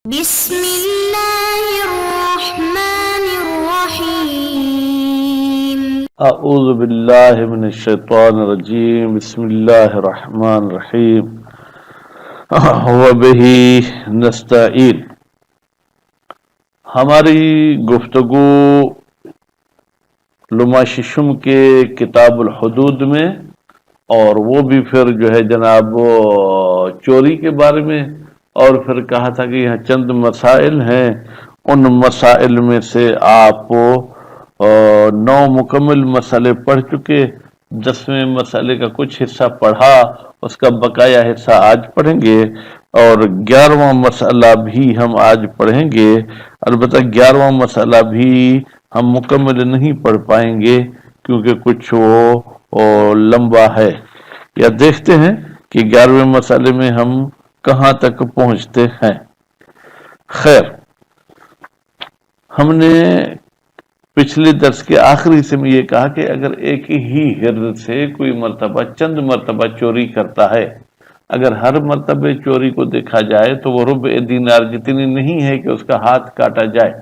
بسم اللہ الرحمن الرحیم اعوذ باللہ من الشیطان الرجیم بسم اللہ الرحمن الرحیم وبہ نستعین۔ ہماری گفتگو لما ششم کے کتاب الحدود میں، اور وہ بھی پھر جو ہے جناب چوری کے بارے میں، اور پھر کہا تھا کہ یہاں چند مسائل ہیں، ان مسائل میں سے آپ 9 مکمل مسئلے پڑھ چکے، 10ویں مسئلے کا کچھ حصہ پڑھا، اس کا بقایا حصہ آج پڑھیں گے، اور 11واں مسئلہ بھی ہم آج پڑھیں گے۔ البتہ 11واں مسئلہ بھی ہم مکمل نہیں پڑھ پائیں گے کیونکہ کچھ وہ لمبا ہے، یا دیکھتے ہیں کہ 11ویں مسئلے میں ہم کہاں تک پہنچتے ہیں۔ خیر، ہم نے پچھلے درس کے آخری سے میں یہ کہا کہ اگر ایک ہی ہرد سے کوئی مرتبہ چند مرتبہ چوری کرتا ہے، اگر ہر مرتبہ چوری کو دیکھا جائے تو وہ ربع دینار جتنی نہیں ہے کہ اس کا ہاتھ کاٹا جائے،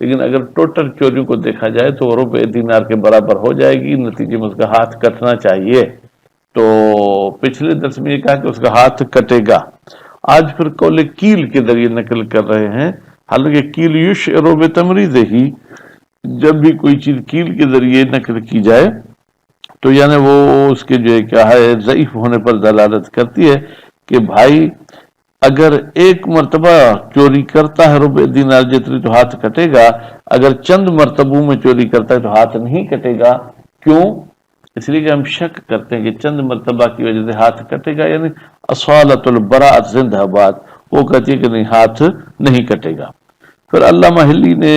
لیکن اگر ٹوٹل چوری کو دیکھا جائے تو وہ ربع دینار کے برابر ہو جائے گی، نتیجے میں اس کا ہاتھ کٹنا چاہیے۔ تو پچھلے درس میں یہ کہا کہ اس کا ہاتھ کٹے گا۔ آج پھر قول کیل کے ذریعے نقل کر رہے ہیں، حالانکہ کیل یشعر بتمریضہ ہی، جب بھی کوئی چیز کیل کے ذریعے نقل کی جائے تو یعنی وہ اس کے جو کیا ہے ضعیف ہونے پر دلالت کرتی ہے کہ بھائی اگر ایک مرتبہ چوری کرتا ہے ربع دینار جتنی تو ہاتھ کٹے گا، اگر چند مرتبوں میں چوری کرتا ہے تو ہاتھ نہیں کٹے گا۔ کیوں؟ اس لیے کہ ہم شک کرتے ہیں کہ چند مرتبہ کی وجہ سے ہاتھ کٹے گا، یعنی اصالت البراءت زندہ باد، وہ کہتی ہے کہ نہیں، ہاتھ نہیں کٹے گا۔ پھر علامہ حلی نے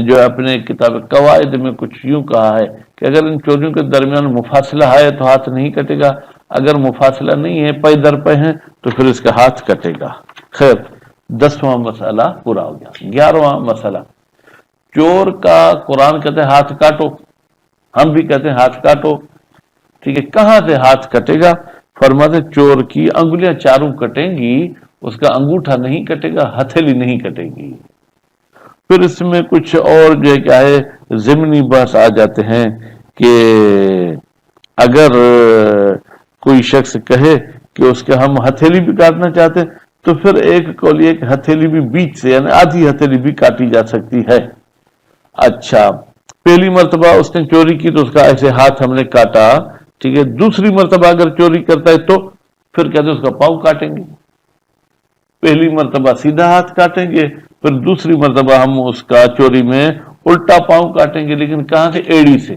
جو اپنے کتاب قواعد میں کچھ یوں کہا ہے کہ اگر ان چوریوں کے درمیان مفاصلہ ہے تو ہاتھ نہیں کٹے گا، اگر مفاصلہ نہیں ہے، پے در پے ہیں، تو پھر اس کا ہاتھ کٹے گا۔ خیر، 10واں مسئلہ پورا ہو گیا۔ 11واں مسئلہ، چور کا قرآن کہتے ہیں ہاتھ کاٹو، ہم بھی کہتے ہیں ہاتھ کاٹو، ٹھیک ہے، کہاں سے ہاتھ کٹے گا؟ فرماتے چور کی انگلیاں چاروں کٹیں گی، اس کا انگوٹھا نہیں کٹے گا، ہتھیلی نہیں کٹے گی۔ پھر اس میں کچھ اور جو ہے کیا ہے ضمنی بحث آ جاتے ہیں کہ اگر کوئی شخص کہے کہ اس کے ہم ہتھیلی بھی کاٹنا چاہتے ہیں تو پھر ایک قول یہ کہ ہتھیلی بھی بیچ سے یعنی آدھی ہتھیلی بھی کاٹی جا سکتی ہے۔ اچھا، پہلی مرتبہ اس نے چوری کی تو اس کا ایسے ہاتھ ہم نے کاٹا، ٹھیک ہے، دوسری مرتبہ اگر چوری کرتا ہے تو پھر کہتے ہیں اس کا پاؤں کاٹیں گے۔ پہلی مرتبہ سیدھا ہاتھ کاٹیں گے، پھر دوسری مرتبہ ہم اس کا چوری میں الٹا پاؤں کاٹیں گے، لیکن کہاں سے؟ ایڑی سے،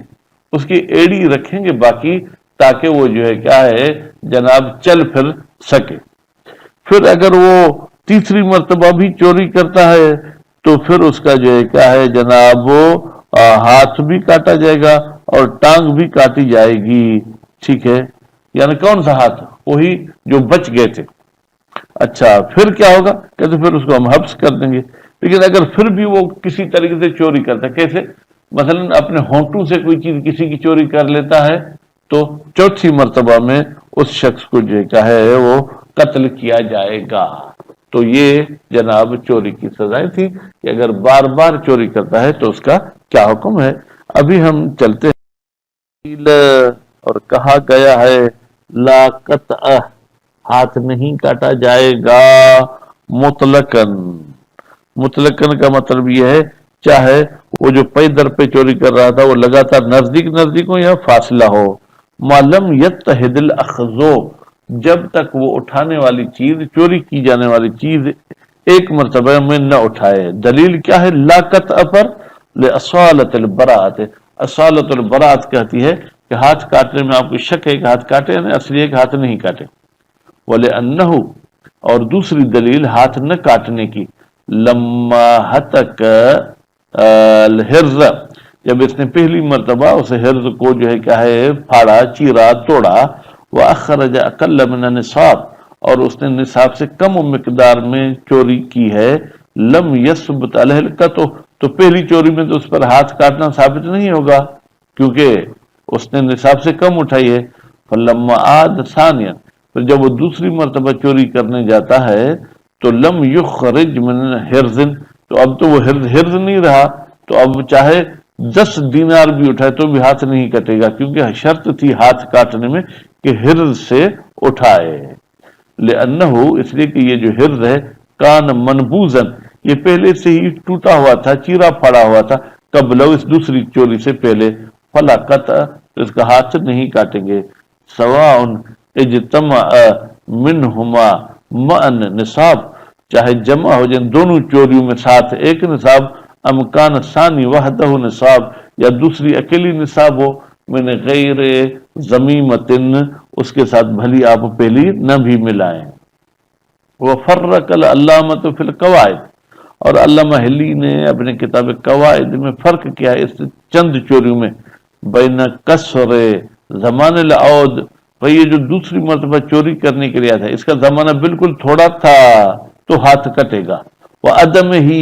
اس کی ایڑی رکھیں گے باقی، تاکہ وہ جو ہے کیا ہے جناب چل پھر سکے۔ پھر اگر وہ تیسری مرتبہ بھی چوری کرتا ہے تو پھر اس کا جو ہے کیا ہے جناب وہ ہاتھ بھی کاٹا جائے گا اور ٹانگ بھی کاٹی جائے گی، ٹھیک ہے، یعنی کون سا ہاتھ؟ وہی جو بچ گئے تھے۔ اچھا، پھر کیا ہوگا؟ کہتے پھر اس کو ہم حبس کر دیں گے۔ لیکن اگر پھر بھی وہ کسی طریقے سے چوری کرتا ہے، کیسے؟ مثلا اپنے ہونٹوں سے کوئی چیز کسی کی چوری کر لیتا ہے تو چوتھی مرتبہ میں اس شخص کو جو کیا ہے وہ قتل کیا جائے گا۔ تو یہ جناب چوری کی سزائیں تھی کہ اگر بار بار چوری کرتا ہے تو اس کا کیا حکم ہے۔ ابھی ہم چلتے ہیں، اور کہا گیا ہے لا قطع، ہاتھ نہیں کاٹا جائے گا مطلقاً۔ مطلقاً کا مطلب یہ ہے چاہے وہ جو پے در پہ چوری کر رہا تھا وہ لگاتار نزدیک ہو یا فاصلہ ہو، معلوم یتحد الاخذ، جب تک وہ اٹھانے والی چیز، چوری کی جانے والی چیز ایک مرتبہ میں نہ اٹھائے۔ دلیل کیا ہے؟ لا قطع پر لأصالۃ البراءت، اصالۃ البراءت کہتی ہے کہ ہاتھ کاٹنے میں آپ کو شک ہے کہ ہاتھ کاٹے، یعنی اصلی ہے کہ ہاتھ نہیں کاٹے۔ وَلِأَنَّهُ، اور دوسری دلیل ہاتھ نہ کاٹنے کی، لما ہتک الحرز، جب اس نے پہلی مرتبہ اس حرز کو جو ہے کیا ہے پھاڑا، چیرا، توڑا، وَأَخْرَجَ أَقَلَّ مِنَ النِّصَابِ، اور اس نے نصاب سے کم مقدار میں چوری کی ہے، لم يثبت علیہ القطع، تو پہلی چوری میں تو اس پر ہاتھ کاٹنا ثابت نہیں ہوگا کیونکہ اس نے نصاب سے کم اٹھائی ہے۔ فَلَمَّا عَادَ ثَانِيًا، پھر جب وہ دوسری مرتبہ چوری کرنے جاتا ہے تو لم یخرج من حرز، تو اب تو وہ حرز نہیں رہا، تو اب چاہے 10 دینار بھی اٹھائے تو بھی ہاتھ نہیں کٹے گا، کیونکہ شرط تھی ہاتھ کاٹنے میں کہ حرز سے اٹھائے۔ لأنہ، اس لیے کہ یہ جو حرز ہے کان منبوذن، یہ پہلے سے ہی ٹوٹا ہوا تھا، چیرا پھاڑا ہوا تھا، قبل اس دوسری چوری سے پہلے، فلا قطع، اس کا ہاتھ نہیں کاٹیں گے۔ سواء اجتمع منہما معن نصاب، چاہے جمع ہو جائیں دونوں چوریوں میں ساتھ ایک نصاب، امکان ثانی وحدہ نصاب، یا دوسری اکیلی نصاب ہو، من غیر ضمیمتن، اس کے ساتھ بھلی آپ پہلی نہ بھی ملائیں۔ وفرق العلامۃ فی القواعد، اور علامہ ہلی نے اپنے کتاب قواعد میں فرق کیا ہے اس چند چوریوں میں، بین کسر زمان العود، بھئی یہ جو دوسری مرتبہ چوری کرنے کے لیے آیا تھا اس کا زمانہ بالکل تھوڑا تھا تو ہاتھ کٹے گا، وہ عدم ہی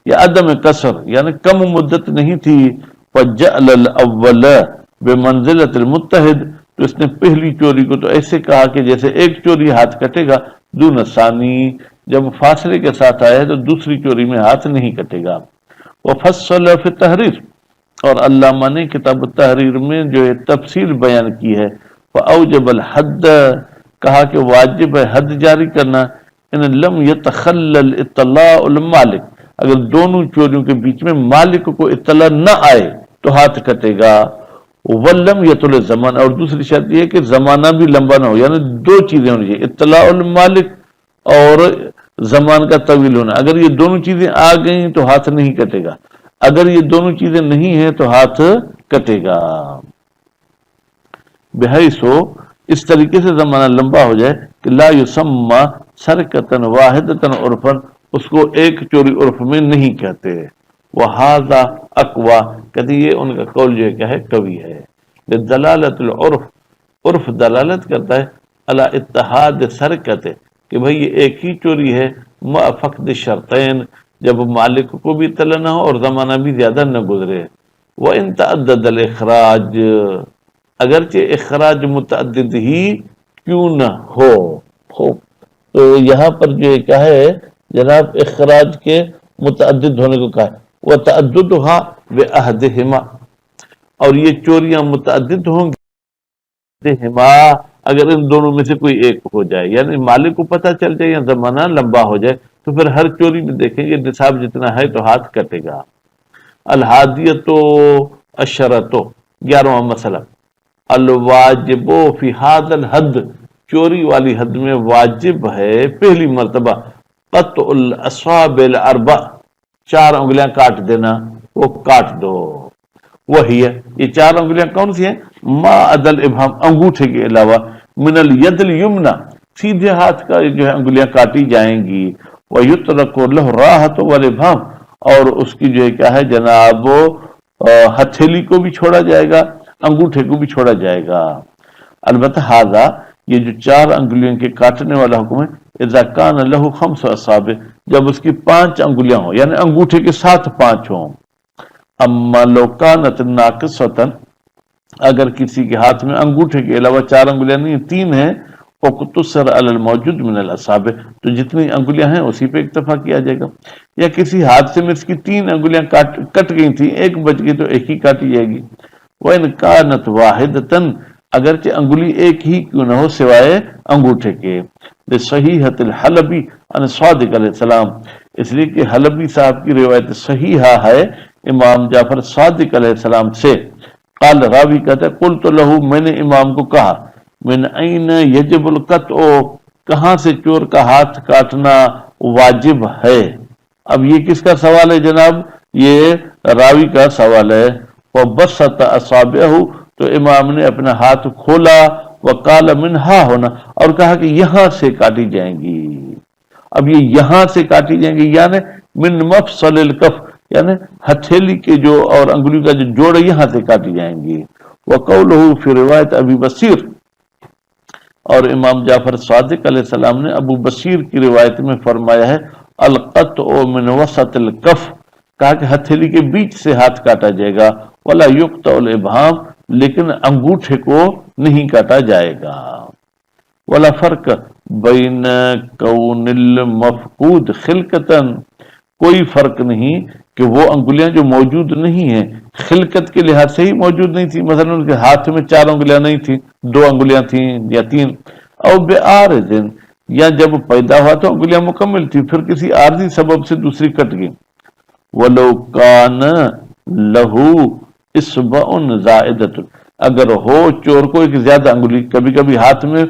یا عدم کسر، یعنی کم مدت نہیں تھی، فجعل الاول بمنزلۃ المتحد، تو اس نے پہلی چوری کو تو ایسے کہا کہ جیسے ایک چوری ہاتھ کٹے گا، دون ثانی، جب فاصلے کے ساتھ آئے تو دوسری چوری میں ہاتھ نہیں کٹے گا۔ وفصل فی التحریر، اور علامہ نے کتاب التحریر میں جو ہے تفصیل بیان کی ہے، فاوجب الحد، کہا کہ واجب ہے حد جاری کرنا، ان لم یتخلل اطلاع المالک، اگر دونوں چوریوں کے بیچ میں مالک کو اطلاع نہ آئے تو ہاتھ کٹے گا، ولم یطل زمان، اور دوسری شرط یہ ہے کہ زمانہ بھی لمبا نہ ہو، یعنی دو چیزیں ہونی چاہیے، اطلاع المالک اور زمان کا طویل ہونا، اگر یہ دونوں چیزیں آ گئیں تو ہاتھ نہیں کٹے گا، اگر یہ دونوں چیزیں نہیں ہیں تو ہاتھ کٹے گا، بحیث ہو، اس طریقے سے زمانہ لمبا ہو جائے کہ لا یسمى سرقۃ واحدۃ عرفا، اس کو ایک چوری عرف میں نہیں کہتے، وہذا اقوا، کہتے یہ ان کا قول جو ہے کیا ہے قوی ہے، دلالت العرف، عرف دلالت کرتا ہے علی اتحاد سرقت، کہ بھئی یہ ایک ہی چوری ہے، مع فقد شرطین، جب مالک کو بھی اطلاع نہ ہو اور زمانہ بھی زیادہ نہ گزرے، وَإِن تَعَدَّدَ الْإِخْرَاجِ، اگرچہ اخراج متعدد ہی کیوں نہ ہو، تو یہاں پر جو کیا ہے جناب اخراج کے متعدد ہونے کو کہا ہے، وَتَعَدُّدُهَا بِأَحْدِهِمَا، اور یہ چوریاں متعدد ہوں گی اگر ان دونوں میں سے کوئی ایک ہو جائے، یعنی مالک کو پتہ چل جائے یا زمانہ لمبا ہو جائے تو پھر ہر چوری میں دیکھیں گے نصاب جتنا ہے تو ہاتھ کٹے گا۔ الحادیۃ عشرۃ، 11واں مسئلہ، الواجب فی ھذا الحد، چوری والی حد میں واجب ہے پہلی مرتبہ قطع الاصابع الاربع، 4 انگلیاں کاٹ دینا، وہ کاٹ دو، وہی ہے یہ 4 انگلیاں کون سی ہیں، ما عدا الابہام، انگوٹھے کے علاوہ، من الید الیمنی، سیدھے ہاتھ کا جو ہے انگلیاں کاٹی جائیں گی، ویترک لہ الراحۃ والابہام، اور اس کی جو ہے کیا ہے جناب ہتھیلی کو بھی چھوڑا جائے گا، انگوٹھے کو بھی چھوڑا جائے گا، البتہ ھذا، یہ جو 4 انگلیوں کے کاٹنے والا حکم ہے، اذا کان لہ 5 اصابع، جب اس کی 5 انگلیاں ہوں، یعنی انگوٹھے کے ساتھ 5 ہوں، اما لو کانت ناقصۃ، اگر کسی کے ہاتھ میں انگوٹھے کے علاوہ 4 انگلیاں نہیں 3 ہیں، وقتصر علی الموجود من الاصابع، تو جتنی انگلیاں ہیں اسی پہ اکتفا کیا جائے گا، یا کسی حادثے میں اس کی 3 انگلیاں کٹ گئی تھیں، ایک بچ گئی تو ایک ہی کاٹی جائے گی، وَإِنْ كَانَتْ وَاحِدَةً، اگرچہ انگلی ایک ہی کیوں نہ ہو سوائے انگوٹھے کے، لصحیحۃ الحلبی عن صادق علیہ السلام، اس لیے کہ حلبی صاحب کی روایت صحیحہ ہے امام جعفر صادق علیہ السلام سے، قال، راوی کہتا ہے قلت لہ، میں نے امام کو کہا، من این یجب القطع، کہاں سے چور کا ہاتھ کاٹنا واجب ہے، اب یہ کس کا سوال ہے جناب، یہ راوی کا سوال ہے، وبسط اصابعہ، تو امام نے اپنا ہاتھ کھولا، وقال منہا ہونا، اور کہا کہ یہاں سے کاٹی جائیں گی، اب یہ یہاں سے کاٹی جائیں گی یعنی من مفصل الکف، یعنی ہتھیلی کے جو اور انگلی کا جو جوڑ ہے یہاں سے کاٹی جائیں گی، وقولہ فی روایت ابی بصیر، اور امام جعفر صادق علیہ السلام نے ابو بصیر کی روایت میں فرمایا ہے، القطع من وسط الکف، کہا کہ ہتھیلی کے بیچ سے ہاتھ کاٹا جائے گا، ولا یقطع الابہام، لیکن انگوٹھے کو نہیں کاٹا جائے گا، ولا فرق بین کون المفقود خلقتن، کوئی فرق نہیں کہ وہ انگلیاں جو موجود نہیں ہیں خلقت کے لحاظ سے ہی موجود نہیں تھی، مثلا ان کے ہاتھ میں 4 انگلیاں نہیں تھیں، 2 انگلیاں تھیں یا 3، او بعارض، یا جب پیدا ہوا تو انگلیاں مکمل تھی، پھر کسی عارضی سبب سے دوسری کٹ گئی۔ وَلَوْ كَانَ لَهُ إِصْبَعٌ زَائِدَةٌ، اگر ہو چور کو ایک زیادہ انگلی، کبھی کبھی ہاتھ میں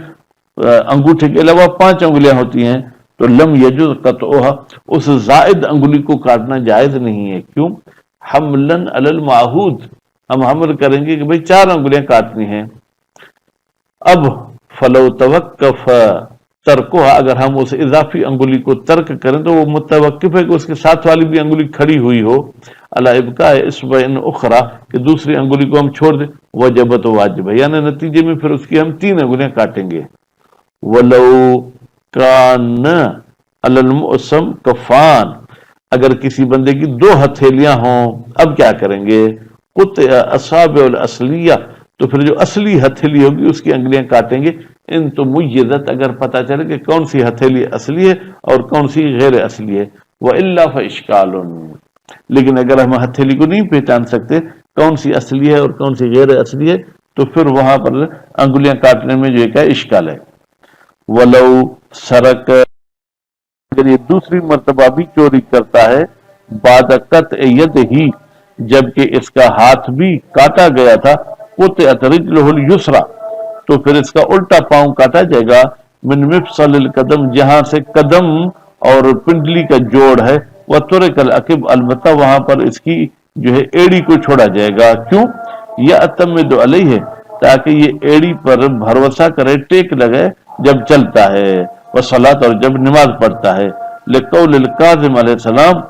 انگوٹھے کے علاوہ 5 انگلیاں ہوتی ہیں، تو لم یجوز قطعها، اس زائد انگلی کو کاٹنا جائز نہیں ہے۔ کیوں؟ حملا علی المعہود، ہم حمل کریں گے کہ بھئی 4 انگلیاں کاٹنی ہیں۔ اب فلو توقف ترکوها، اگر ہم اس اضافی انگلی کو ترک کریں تو وہ متوقف ہے کہ اس کے ساتھ والی بھی انگلی کھڑی ہوئی ہو، علی ابقاء اصبع اخری، کہ دوسری انگلی کو ہم چھوڑ دیں، وجبت واجب ہے، یعنی نتیجے میں پھر اس کی ہم 3 انگلیاں کاٹیں گے۔ ولو کان علی المؤسم کفان، اگر کسی بندے کی 2 ہتھیلیاں ہوں، اب کیا کریں گے؟ قطع اصابع الاصلیہ، تو پھر جو اصلی ہتھیلی ہوگی اس کی انگلیاں کاٹیں گے، ان تو میزت، اگر پتہ چلے کہ کون سی ہتھیلی اصلی ہے اور کون سی غیر اصلی ہے۔ وَإِلَّا فَإِشْكَالٌ، لیکن اگر ہم ہتھیلی کو نہیں پہچان سکتے کون سی اصلی ہے اور کون سی غیر اصلی ہے، تو پھر وہاں پر انگلیاں کاٹنے میں جو ہے اشکال ہے۔ وَلَوْ سَرَقَ، اگر یہ دوسری مرتبہ بھی چوری کرتا ہے، بعد قطع یدہ، جبکہ اس کا ہاتھ بھی کاٹا گیا تھا، قطعت رجلہ الیسریٰ، تو پھر اس کا الٹا پاؤں کاٹا جائے گا، من مفصل القدم، جہاں سے قدم اور پنڈلی کا جوڑ ہے، وترک العقب، البتہ وہاں پر اس کی جو ہے ایڑی کو چھوڑا جائے گا۔ کیوں؟ یعتمد علیہ، تاکہ یہ ایڑی پر بھروسہ کرے، ٹیک لگے جب چلتا ہے، وصلاۃ، اور جب نماز پڑھتا ہے، لقول الکاظم علیہ السلام،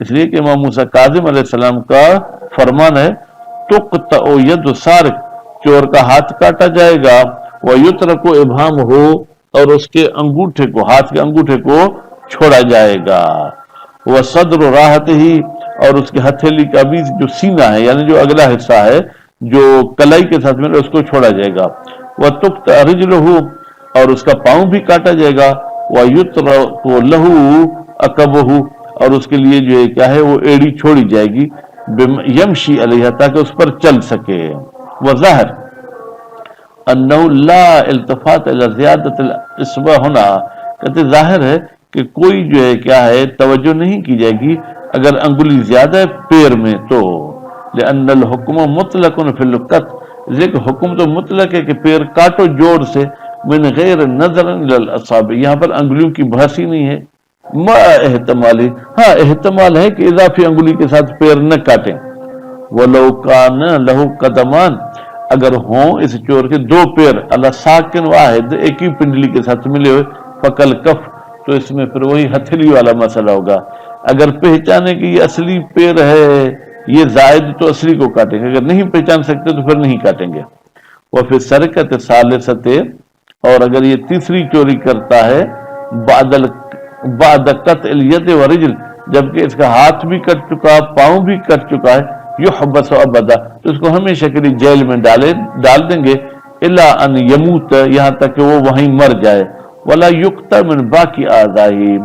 اس لیے کہ امام موسیٰ کاظم علیہ السلام کا فرمان ہے، تقطع ید سارق، چور کا ہاتھ کاٹا جائے گا، ویترک ابہامہ، اور اس کے انگوٹھے کو، ہاتھ کے انگوٹھے کو چھوڑا جائے گا، وصدر راحتہ، اور اس کے ہتھیلی کا بھی جو سینہ ہے یعنی جو اگلا حصہ ہے جو کلائی کے ساتھ ملے اس کو چھوڑا جائے گا، وتقطع رجلہ، اور اس کا پاؤں بھی کاٹا جائے گا، وَيُتْرَكُ لَهُ عَقَبُهُ، اور اس کے لیے جو ہے کیا ہے وہ ایڑی چھوڑی جائے گی، یمشی علیہ، تاکہ اس پر چل سکے۔ وظاہر انه لا التفات الى زیادت الاصبع هنا، کہتے ظاہر ہے کہ کوئی جو ہے کیا ہے توجہ نہیں کی جائے گی اگر انگلی زیادہ ہے پیر میں تو، لأن الحکم مطلق فی القطع، لیکن حکم تو مطلق ہے کہ پیر کاٹو جوڑ سے، من غیر نظر الی الاصابع، یہاں پر انگلیوں کی بحث ہی نہیں ہے، ما احتمال، ہاں احتمال ہے کہ اضافی انگلی کے ساتھ پیر نہ کاٹیں۔ وَلَوْ كَانَ لَهُ قَدَمَانِ، اگر ہوں اس چور کے 2 پیر، علی ساکن واحد، ایک ہی پنڈلی کے ساتھ ملے ہوئے، فقل کف، تو اس میں پھر وہی ہتھیلی والا مسئلہ ہوگا، اگر پہچانے کہ یہ اصلی پیر ہے، یہ زائد تو اصلی کو کاٹیں گے، اگر نہیں پہچان سکتے تو پھر نہیں کاٹیں گے۔ وفي السرقۃ الثالثۃ، اور اگر یہ تیسری چوری کرتا ہے، بعد قطع الید ورجل، جبکہ اس کا ہاتھ بھی کٹ چکا، پاؤں بھی کٹ چکا ہے، یحبس ابدا، تو اس کو ہمیشہ کے لیے جیل میں ڈال دیں گے، الا ان یموت، یہاں تک کہ وہ وہیں مر جائے، ولا یقطع من باقی اعضائہ،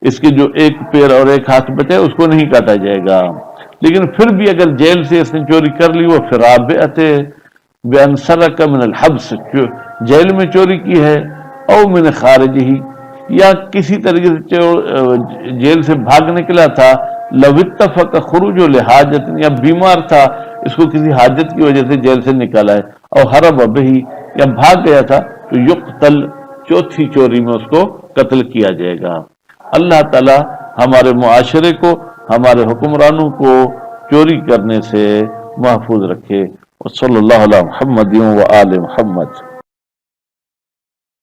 اس کے جو ایک پیر اور ایک ہاتھ بچے اس کو نہیں کاٹا جائے گا۔ لیکن پھر بھی اگر جیل سے اس نے چوری کر لی، وہ فرابئتے بأن سرق من الحبس، جیل میں چوری کی ہے، او من خارج ہی، یا کسی طریقے سے جیل سے بھاگ نکلا تھا، لو اتفق خروج لحاجت، یا بیمار تھا اس کو کسی حاجت کی وجہ سے جیل سے نکالا ہے، او حرب بہی، یا بھاگ گیا تھا، تو یقتل، چوتھی چوری میں اس کو قتل کیا جائے گا۔ اللہ تعالی ہمارے معاشرے کو، ہمارے حکمرانوں کو چوری کرنے سے محفوظ رکھے۔ وصلی اللہ علی محمد و آل محمد۔